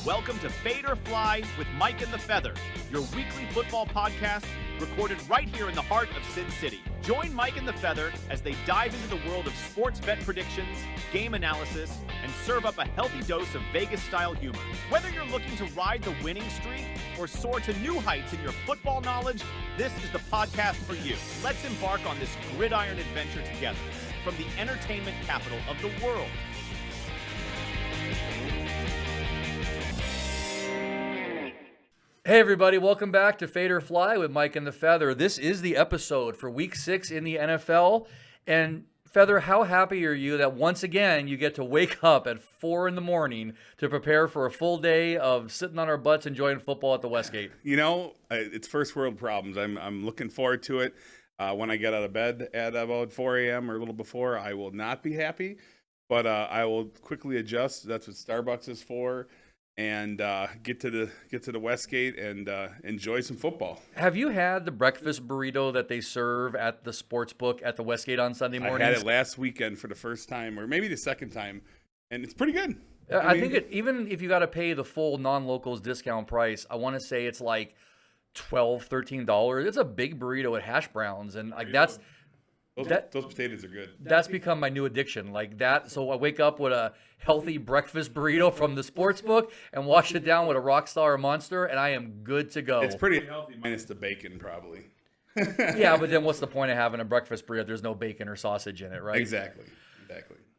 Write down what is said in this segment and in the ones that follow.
Welcome to Fade or Fly with Mike and the Feather, your weekly football podcast recorded right here in the heart of Sin City. Join Mike and the Feather as they dive into the world of sports bet predictions, game analysis, and serve up a healthy dose of Vegas-style humor. Whether you're looking to ride the winning streak or soar to new heights in your football knowledge, this is the podcast for you. Let's embark on this gridiron adventure together from the entertainment capital of the world. Hey everybody, welcome back to Fade or Fly with Mike and the Feather. This is the episode for Week 6 in the NFL. And Feather, how happy are you that once again you get to wake up at 4 in the morning to prepare for a full day of sitting on our butts enjoying football at the Westgate? You know, it's first world problems. I'm looking forward to it. When I get out of bed at about 4 a.m. or a little before, I will not be happy, but I will quickly adjust. That's what Starbucks is for. And get to the Westgate and enjoy some football. Have you had the breakfast burrito that they serve at the sports book at the Westgate on Sunday mornings? I had it last weekend for the first time, or maybe the second time, and it's pretty good. I think even if you got to pay the full non-locals discount price, I want to say it's like $12, $13. It's a big burrito with hash browns, and like those potatoes are good. That's become my new addiction, like that. So I wake up with a healthy breakfast burrito from the sports book and wash it down with a Rockstar or Monster, and I am good to go. It's pretty healthy, minus the bacon, probably. Yeah, but then what's the point of having a breakfast burrito if there's no bacon or sausage in it, right? Exactly.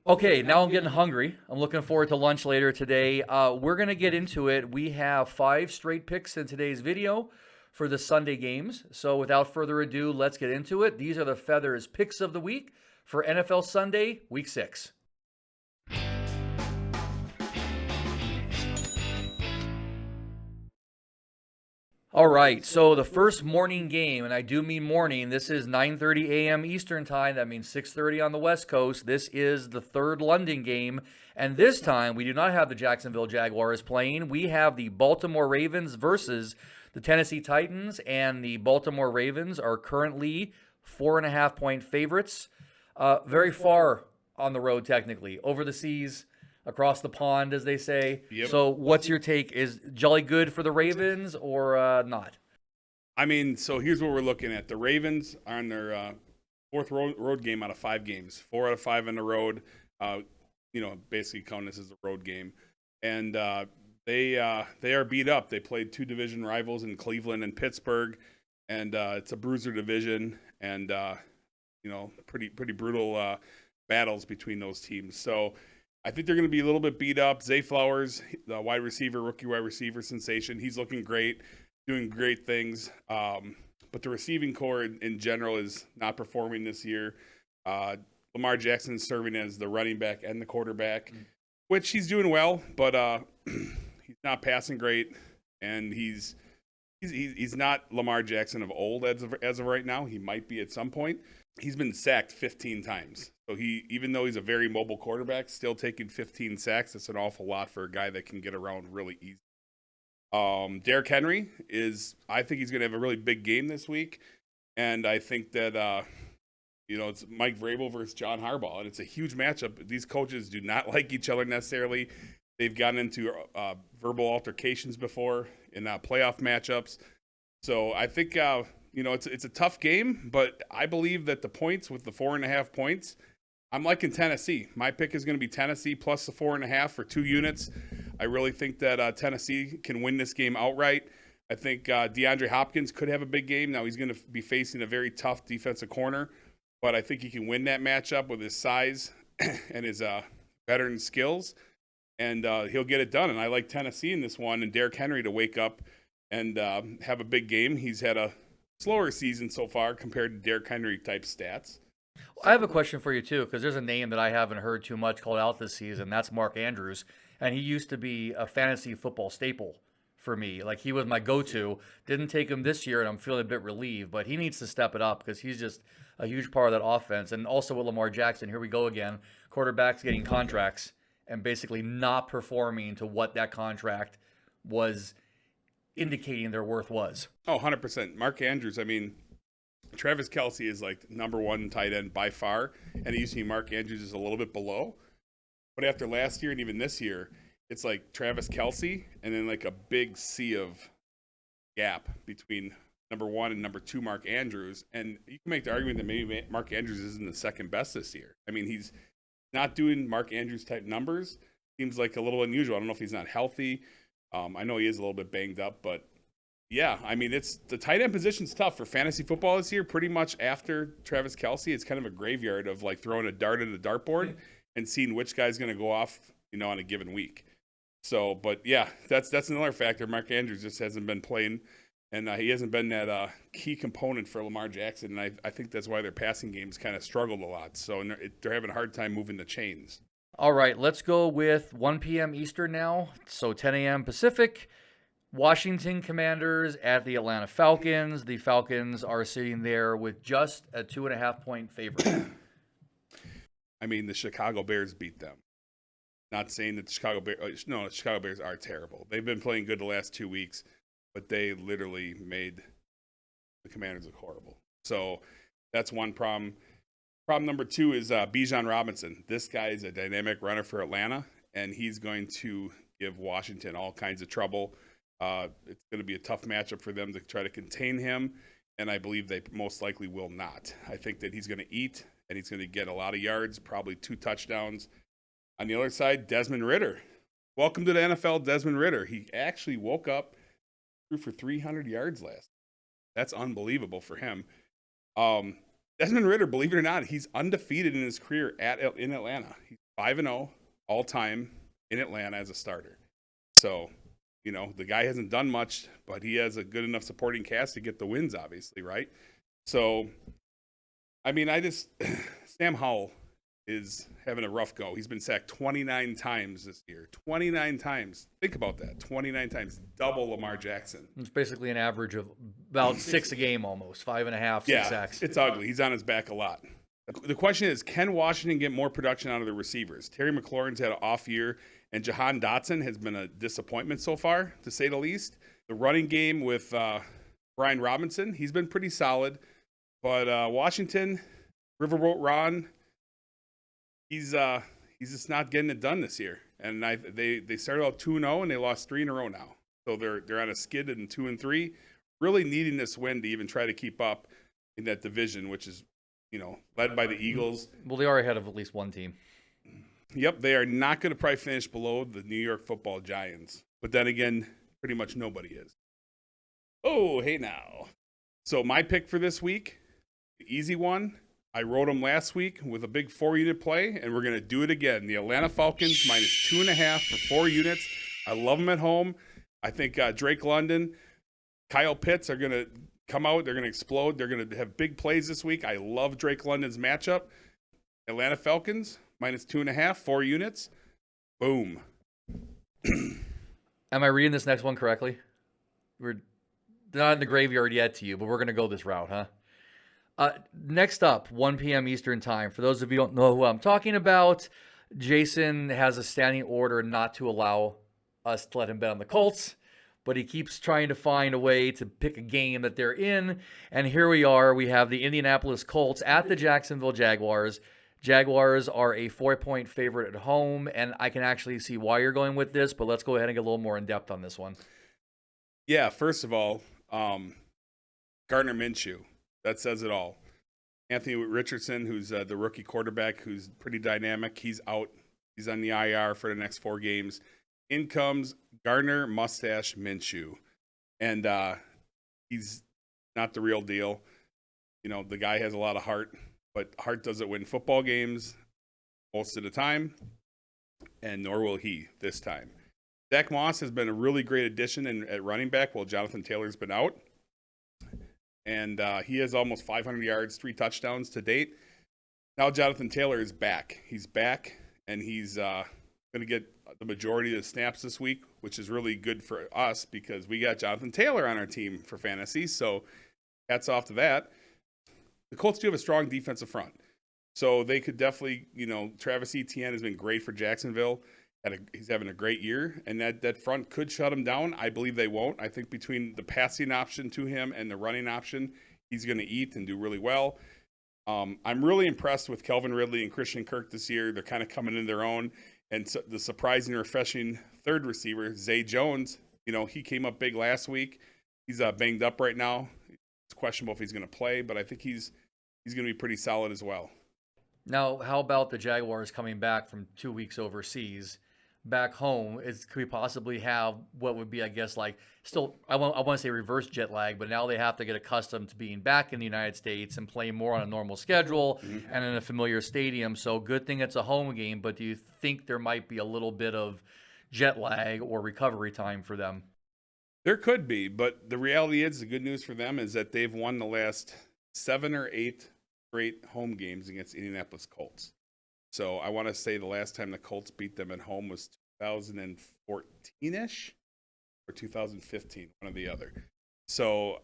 Okay, now I'm getting hungry. I'm looking forward to lunch later today. We're going to get into it. We have 5 straight picks in today's video for the Sunday games. So without further ado, let's get into it. These are the Feathers picks of the week for NFL Sunday, Week 6. All right, so the first morning game, and I do mean morning, this is 9:30 a.m. Eastern Time. That means 6:30 on the West Coast. This is the third London game, and this time we do not have the Jacksonville Jaguars playing. We have the Baltimore Ravens versus the Tennessee Titans, and the Baltimore Ravens are currently 4.5-point favorites. Very far on the road, technically, over the seas, across the pond, as they say. Yep. So what's your take? Is jolly good for the Ravens or not? I mean, so here's what we're looking at. The Ravens are on their fourth road game out of 5 games. 4 out of 5 on the road. Basically count this as a road game. And they are beat up. They played 2 division rivals in Cleveland and Pittsburgh. And it's a bruiser division. And, pretty brutal battles between those teams. So I think they're going to be a little bit beat up. Zay Flowers, the rookie wide receiver sensation, he's looking great, doing great things. But the receiving core in general is not performing this year. Lamar Jackson is serving as the running back and the quarterback, which he's doing well, but he's not passing great, and he's not Lamar Jackson of old as of right now. He might be at some point. He's been sacked 15 times. So even though he's a very mobile quarterback, still taking 15 sacks, that's an awful lot for a guy that can get around really easy. Derrick Henry I think he's going to have a really big game this week. And I think that, it's Mike Vrabel versus John Harbaugh. And it's a huge matchup. These coaches do not like each other necessarily. They've gotten into verbal altercations before in playoff matchups. So I think, it's a tough game, but I believe that the points with the 4.5 points, I'm liking Tennessee. My pick is going to be Tennessee plus the 4.5 for 2 units. I really think that Tennessee can win this game outright. I think DeAndre Hopkins could have a big game. Now he's going to be facing a very tough defensive corner, but I think he can win that matchup with his size and his veteran skills, and he'll get it done. And I like Tennessee in this one, and Derrick Henry to wake up and have a big game. He's had a slower season so far compared to Derrick Henry type stats. I have a question for you, too, because there's a name that I haven't heard too much called out this season. That's Mark Andrews, and he used to be a fantasy football staple for me. Like, he was my go-to. Didn't take him this year, and I'm feeling a bit relieved, but he needs to step it up because he's just a huge part of that offense. And also with Lamar Jackson, here we go again, quarterbacks getting contracts and basically not performing to what that contract was indicating their worth was. Oh, 100%. Mark Andrews, I mean, Travis Kelce is like number 1 tight end by far, and it used to be Mark Andrews is a little bit below. But after last year and even this year, it's like Travis Kelce and then like a big sea of gap between number 1 and number 2 Mark Andrews. And you can make the argument that maybe Mark Andrews isn't the second best this year. I mean, he's not doing Mark Andrews type numbers. Seems like a little unusual. I don't know if he's not healthy. I know he is a little bit banged up, but yeah, I mean, it's the tight end position's tough for fantasy football this year. Pretty much after Travis Kelce, it's kind of a graveyard of like throwing a dart at a dartboard and seeing which guy's going to go off, on a given week. So, but yeah, that's another factor. Mark Andrews just hasn't been playing, and he hasn't been that key component for Lamar Jackson. And I think that's why their passing games kind of struggled a lot. So they're having a hard time moving the chains. All right, let's go with 1 p.m. Eastern now. So 10 a.m. Pacific. Washington Commanders at the Atlanta Falcons. The Falcons are sitting there with just a 2.5-point favorite. I mean, the Chicago Bears beat them. Not saying that the Chicago Bears are terrible. They've been playing good the last 2 weeks, but they literally made the Commanders look horrible. So that's one problem. Problem number 2 is Bijan Robinson. This guy is a dynamic runner for Atlanta, and he's going to give Washington all kinds of trouble. It's going to be a tough matchup for them to try to contain him, and I believe they most likely will not. I think that he's going to eat, and he's going to get a lot of yards, probably 2 touchdowns. On the other side, Desmond Ridder. Welcome to the NFL, Desmond Ridder. He actually woke up, threw for 300 yards last. That's unbelievable for him. Desmond Ridder, believe it or not, he's undefeated in his career in Atlanta. He's 5-0 all-time in Atlanta as a starter. So, the guy hasn't done much, but he has a good enough supporting cast to get the wins, obviously, right? So, I mean, Sam Howell is having a rough go. He's been sacked 29 times this year. 29 times. Think about that. 29 times. Double Lamar Jackson. It's basically an average of about 6 a game almost. 5.5, 6 sacks. It's ugly. He's on his back a lot. The question is, can Washington get more production out of the receivers? Terry McLaurin's had an off year, and Jahan Dotson has been a disappointment so far, to say the least. The running game with Brian Robinson, he's been pretty solid. But Washington, Riverboat Ron, he's just not getting it done this year. And they started out 2-0, and they lost 3 in a row now. So they're on a skid in 2-3, really needing this win to even try to keep up in that division, which is, led by the Eagles. Well, they are ahead of at least one team. Yep, they are not going to probably finish below the New York Football Giants. But then again, pretty much nobody is. Oh, hey now. So my pick for this week, the easy one, I wrote them last week with a big 4-unit play, and we're going to do it again. The Atlanta Falcons minus 2.5 for 4 units. I love them at home. I think Drake London, Kyle Pitts are going to come out. They're going to explode. They're going to have big plays this week. I love Drake London's matchup. Atlanta Falcons minus 2.5, 4 units. Boom. Am I reading this next one correctly? We're not in the graveyard yet to you, but we're going to go this route, huh? Next up, 1 p.m. Eastern time. For those of you who don't know who I'm talking about, Jason has a standing order not to allow us to let him bet on the Colts, but he keeps trying to find a way to pick a game that they're in. And here we are. We have the Indianapolis Colts at the Jacksonville Jaguars. Jaguars are a 4-point favorite at home, and I can actually see why you're going with this, but let's go ahead and get a little more in depth on this one. Yeah, first of all, Gardner Minshew. That says it all. Anthony Richardson, who's the rookie quarterback, who's pretty dynamic, he's out. He's on the IR for the next 4 games. In comes Gardner Mustache Minshew. And he's not the real deal. The guy has a lot of heart, but heart doesn't win football games most of the time, and nor will he this time. Zach Moss has been a really great addition at running back while Jonathan Taylor's been out. And he has almost 500 yards, 3 touchdowns to date. Now Jonathan Taylor is back. He's back, and he's going to get the majority of the snaps this week, which is really good for us because we got Jonathan Taylor on our team for fantasy. So hats off to that. The Colts do have a strong defensive front. So they could definitely, Travis Etienne has been great for Jacksonville. He's having a great year, and that front could shut him down. I believe they won't. I think between the passing option to him and the running option, he's going to eat and do really well. I'm really impressed with Calvin Ridley and Christian Kirk this year. They're kind of coming into their own. And so the surprising, refreshing third receiver, Zay Jones, he came up big last week. He's banged up right now. It's questionable if he's going to play, but I think he's going to be pretty solid as well. Now, how about the Jaguars coming back from 2 weeks overseas? Back home, could we possibly have what would be, I guess, like still, I want to say reverse jet lag, but now they have to get accustomed to being back in the United States and playing more on a normal schedule and in a familiar stadium. So good thing it's a home game, but do you think there might be a little bit of jet lag or recovery time for them? There could be, but the reality is the good news for them is that they've won the last 7 or 8 straight home games against Indianapolis Colts. So I want to say the last time the Colts beat them at home was 2014-ish or 2015, one or the other. So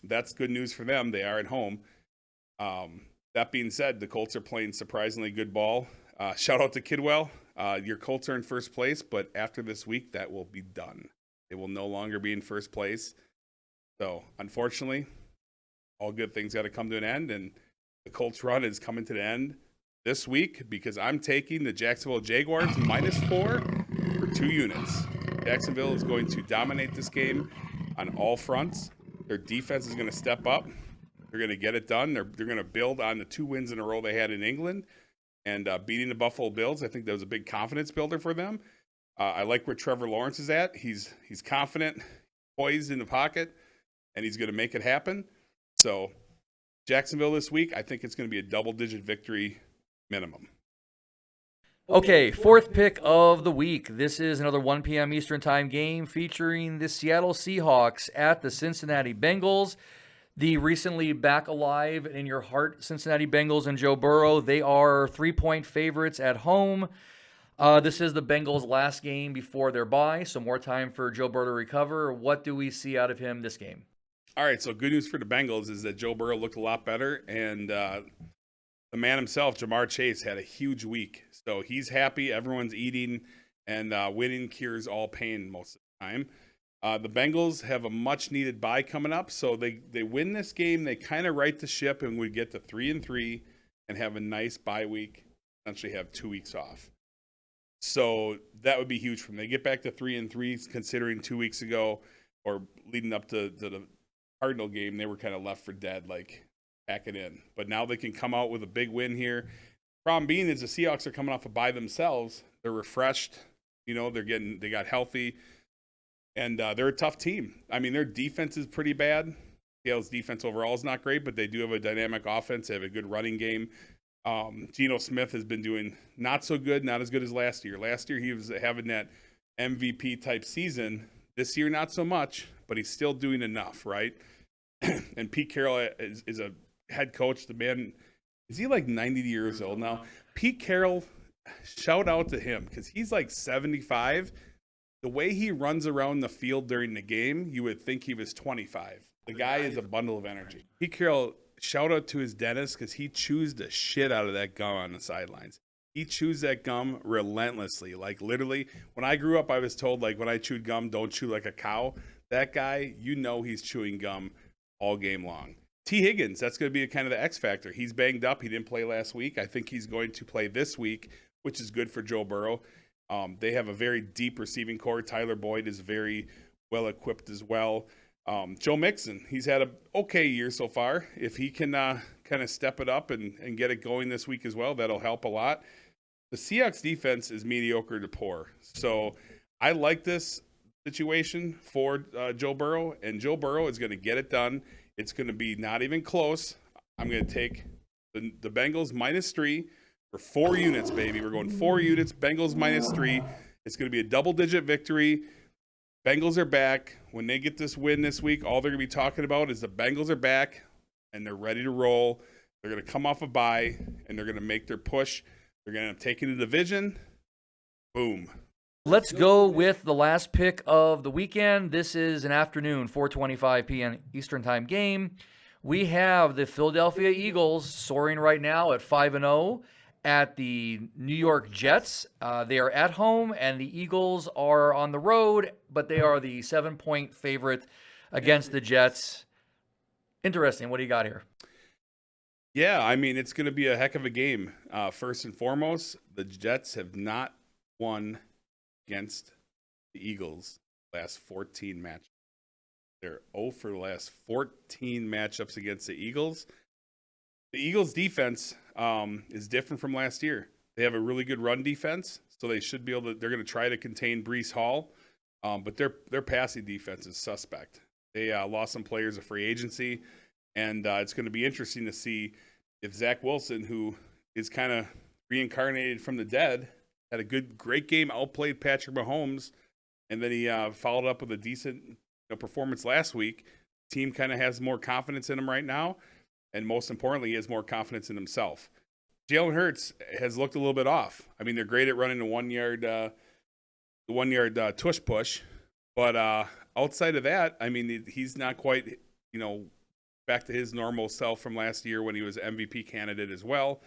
that's good news for them. They are at home. That being said, the Colts are playing surprisingly good ball. Shout out to Kidwell. Your Colts are in first place, but after this week, that will be done. They will no longer be in first place. So unfortunately, all good things got to come to an end, and the Colts run is coming to the end this week because I'm taking the Jacksonville Jaguars -4 for 2 units. Jacksonville is going to dominate this game on all fronts. Their defense is going to step up. They're going to get it done. They're going to build on the 2 wins in a row they had in England and beating the Buffalo Bills. I think that was a big confidence builder for them. I like where Trevor Lawrence is at. He's confident, poised in the pocket, and he's going to make it happen. So Jacksonville this week, I think it's going to be a double-digit victory minimum. Okay, 4th pick of the week. This is another 1 p.m. Eastern Time game featuring the Seattle Seahawks at the Cincinnati Bengals. The recently back alive in your heart Cincinnati Bengals and Joe Burrow, they are 3-point favorites at home. This is the Bengals' last game before their bye, so more time for Joe Burrow to recover. What do we see out of him this game? All right, so good news for the Bengals is that Joe Burrow looked a lot better, and the man himself, Jamar Chase, had a huge week. So he's happy. Everyone's eating, and winning cures all pain most of the time. The Bengals have a much-needed bye coming up, so they win this game. They kind of right the ship, and we get to 3-3 and have a nice bye week, essentially have 2 weeks off. So that would be huge for them. They get back to 3-3, considering 2 weeks ago or leading up to the Cardinal game, they were kind of left for dead, like pack it in. But now they can come out with a big win here. Problem being is the Seahawks are coming off a bye themselves. They're refreshed. They got healthy. And they're a tough team. I mean, their defense is pretty bad. Seattle's defense overall is not great, but they do have a dynamic offense. They have a good running game. Geno Smith has been doing not so good, not as good as last year. Last year he was having that MVP type season. This year not so much, but he's still doing enough, right? And Pete Carroll is a head coach. The man, is he like 90 years old now? Pete Carroll, shout out to him because he's like 75. The way he runs around the field during the game, you would think he was 25. The guy is a bundle of energy. Pete Carroll, shout out to his dentist because he chews the shit out of that gum on the sidelines. He chews that gum relentlessly. Like literally, when I grew up, I was told like when I chewed gum, don't chew like a cow. That guy, he's chewing gum all game long. T. Higgins, that's going to be kind of the X factor. He's banged up. He didn't play last week. I think he's going to play this week, which is good for Joe Burrow. They have a very deep receiving core. Tyler Boyd is very well equipped as well. Joe Mixon, he's had an okay year so far. If he can kind of step it up and get it going this week as well, that'll help a lot. The Seahawks defense is mediocre to poor. So I like this situation for Joe Burrow, and Joe Burrow is going to get it done. It's going to be not even close. I'm going to take the Bengals -3 for 4 units, baby. We're going 4 units, Bengals -3. It's going to be a double-digit victory. Bengals are back. When they get this win this week, all they're going to be talking about is the Bengals are back, and they're ready to roll. They're going to come off a bye, and they're going to make their push. They're going to end up taking the division. Boom. Let's go with the last pick of the weekend. This is an afternoon, 4:25 p.m. Eastern Time game. We have the Philadelphia Eagles soaring right now at 5-0 at the New York Jets. They are at home, and the Eagles are on the road, but they are the 7-point favorite against the Jets. Interesting. What do you got here? Yeah, I mean, it's going to be a heck of a game. First and foremost, the Jets have not 1 against the Eagles last 14 matchups. They're 0 for the last 14 matchups against the Eagles. The Eagles' defense is different from last year. They have a really good run defense, so they should be able to. They're going to try to contain Breece Hall, but their passing defense is suspect. They lost some players of free agency, and it's going to be interesting to see if Zach Wilson, who is kind of reincarnated from the dead, had a great game, outplayed Patrick Mahomes, and then he followed up with a decent performance last week. Team kind of has more confidence in him right now, and most importantly, he has more confidence in himself. Jalen Hurts has looked a little bit off. I mean, they're great at running the 1 yard tush push, but outside of that, I mean, he's not quite back to his normal self from last year when he was MVP candidate as well.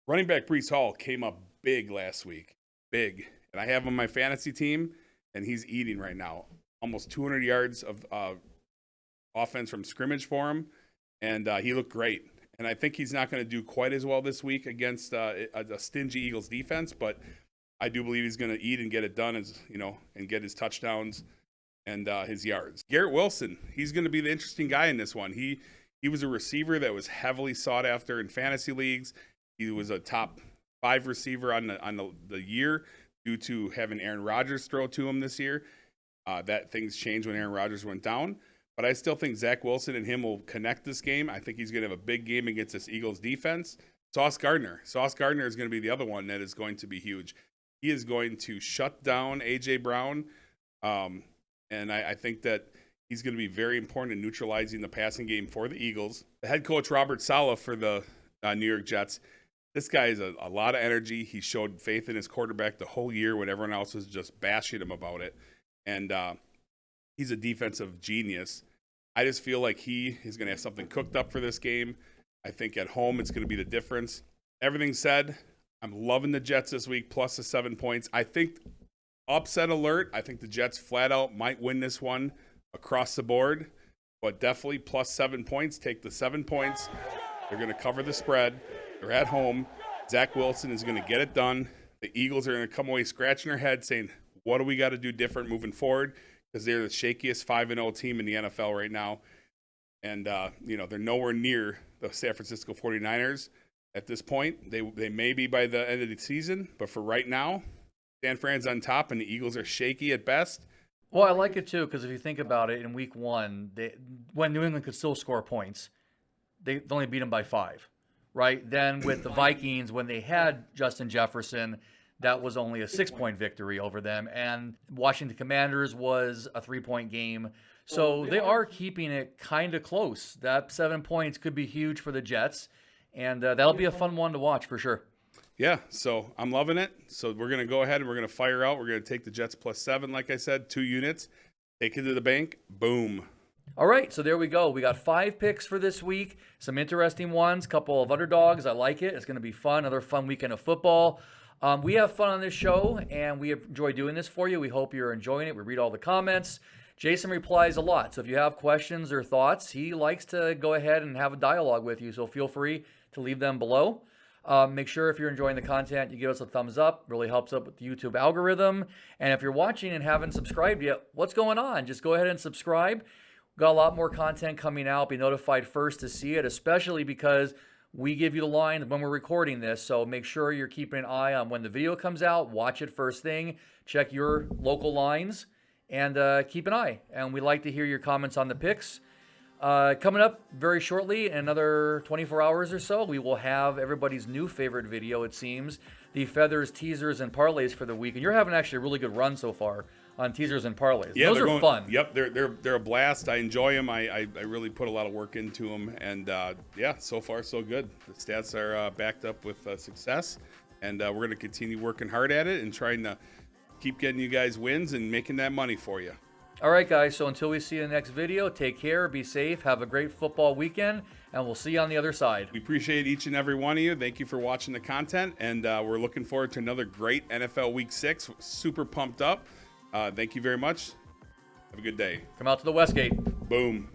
Running back Breece Hall came up big last week, big, and I have him on my fantasy team, and he's eating right now. Almost 200 yards of offense from scrimmage for him, and he looked great. And I think he's not going to do quite as well this week against a stingy Eagles defense, but I do believe he's going to eat and get it done, and get his touchdowns and his yards. Garrett Wilson, he's going to be the interesting guy in this one. He was a receiver that was heavily sought after in fantasy leagues. He was a top 5 receiver on the year due to having Aaron Rodgers throw to him this year. That things changed when Aaron Rodgers went down. But I still think Zach Wilson and him will connect this game. I think he's going to have a big game against this Eagles defense. Sauce Gardner is going to be the other one that is going to be huge. He is going to shut down A.J. Brown. And I think that he's going to be very important in neutralizing the passing game for the Eagles. The head coach, Robert Saleh, for the New York Jets, this guy is a lot of energy. He showed faith in his quarterback the whole year when everyone else was just bashing him about it. And he's a defensive genius. I just feel like he is going to have something cooked up for this game. I think at home it's going to be the difference. Everything said, I'm loving the Jets this week, plus the 7 points. I think, upset alert, I think the Jets flat out might win this one across the board, but definitely plus 7 points. Take the 7 points. They're going to cover the spread. They're at home. Zach Wilson is going to get it done. The Eagles are going to come away scratching their head saying, what do we got to do different moving forward? Because they're the shakiest 5-0 team in the NFL right now. And, they're nowhere near the San Francisco 49ers at this point. They may be by the end of the season, but for right now, San Fran's on top and the Eagles are shaky at best. Well, I like it too, because if you think about it, in week 1, when New England could still score points, they only beat them by 5, right? Then with the Vikings, when they had Justin Jefferson, that was only a 6-point victory over them. And Washington Commanders was a 3-point game. So they are keeping it kind of close. That 7 points could be huge for the Jets. And that'll be a fun one to watch for sure. Yeah, so I'm loving it. So we're going to go ahead and we're going to fire out. We're going to take the Jets plus 7, like I said, 2 units. Take it to the bank. Boom. All right, so there we go. We got 5 picks for this week. Some interesting ones, couple of underdogs. I like it. It's going to be fun. Another fun weekend of football. We have fun on this show, and we enjoy doing this for you. We hope you're enjoying it. We read all the comments. Jason replies a lot, so if you have questions or thoughts, he likes to go ahead and have a dialogue with you, so feel free to leave them below. Make sure if you're enjoying the content, you give us a thumbs up. Really helps up with the YouTube algorithm. And if you're watching and haven't subscribed yet, what's going on? Just go ahead and subscribe. We've got a lot more content coming out. Be notified first to see it, especially because we give you the line when we're recording this, so make sure you're keeping an eye on when the video comes out. Watch it first thing. Check your local lines, and keep an eye. And we'd like to hear your comments on the picks. Coming up very shortly, in another 24 hours or so, we will have everybody's new favorite video, it seems, the Feathers, Teasers, and Parlays for the week. And you're having actually a really good run so far on Teasers and Parlays. Yeah, those are fun. Yep, they're a blast. I enjoy them. I really put a lot of work into them, and so far so good. The stats are backed up with success, and we're going to continue working hard at it and trying to keep getting you guys wins and making that money for you. All right, guys, so until we see you in the next video, take care, be safe, have a great football weekend, and we'll see you on the other side. We appreciate each and every one of you. Thank you for watching the content, and we're looking forward to another great NFL Week 6. Super pumped up. Thank you very much. Have a good day. Come out to the Westgate. Boom.